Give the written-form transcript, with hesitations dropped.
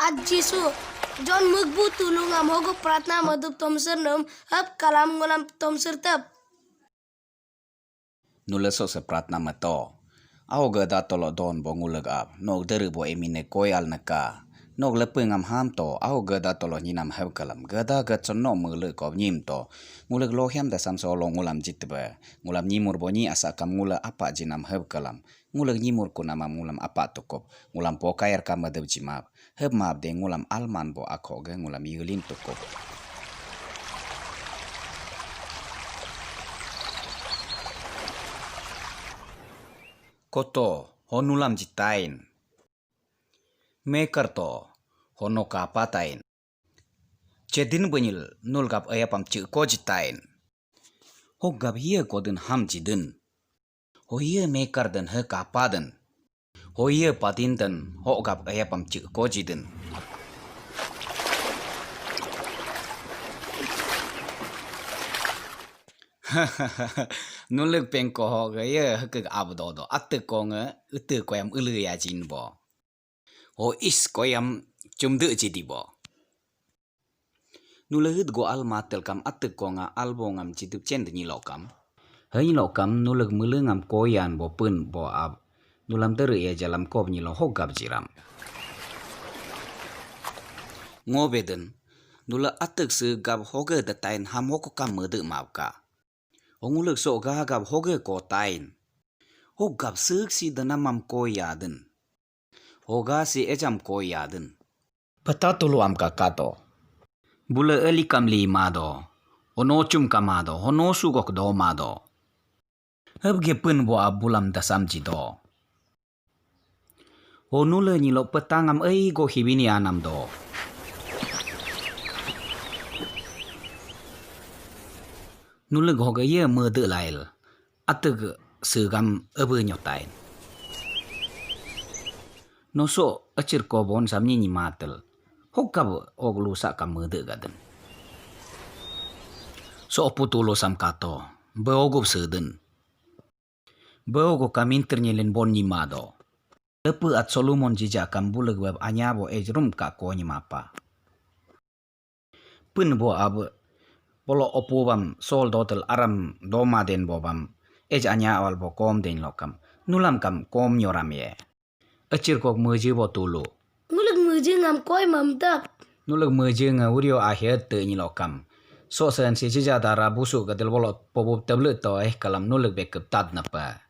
Aji su John mugbu tulung am hogo pratna madub tomser nam hab kalam ngulam tomser tab. Nula so se pratna mato. Au gada tolo don bo ngulag ab. Nog dere bo emine koyal naka. Nog lepeng am ham to. Au gada tolo nyinam heb kalam. Gada gad son no mule kob nyim to. Ngulag lo hiam da sam so lo ngulam jitbe. Ngulam nyimur bo nyi asa kam ngula apa jinam heb kalam. Ngulag nyimur ko nama ngulam apa tukop. Ngulam po kayar kam madab jimab. Heb mab de ngulam alman bo ako ge ngulam yulin tukop. Koto honulam jitain. Maker to hono kapatain. Cedin benyil nul gap ayapam cik ko jitain. Ho gap hiya kodin ham jidin. Ho hiya maker den he kapaden. Ho hiya patin den ho gap ayapam cik ko jidin. Nulik pengko ho gaya hekek abdo do atte konge utte koyam ulu ya jin bo. Ho is koyam cumde jidi bo. Nulehut go al matel kam atte konga albo ngam jidup cend ni lokam. Hei lokam nulek mule ngam koyan bo pun bo ab. Nulam tere ya jalam kob ni lo hogab jiram. Ngobeden nula atek se gab hoge datain ham hoko kam mede mabka. Ongulek so gagab hoge ko tain. Hogab seuk si danamam ko yaden. Hoga si ejam ko yaden. Patatulo am kakato. Bula eli kam li mado. Ono cum kamado. Ono sugok do mado. Hebge pun bo abulam dasam jido. Honule nilo petangam ei go hibini anam do. Nuleg hoga ye mede lail. Ateg segam ebe nyotain. Noso acir kobon samni ni matel. Hokab oglu sakam mede gaden. So putulo sam kato. Beogob seden. Beogo kamin ternyelen bon ni mado. Lepe at Solomon jijakam buleg web anyabo ejrum ka ko ni mapa. Pun bo ab polo opubam sol dotel aram doma den bobam ej anya awal bo kom den lokam nulam kam kom nyoram ye acir kok meje bo tulu Ngulag meje ngam koy mam tab. nulag meje nga urio akhir te ni lokam so sen si jada rabusu gadel bolot pobub tablet to kalam nulag bekep tad napa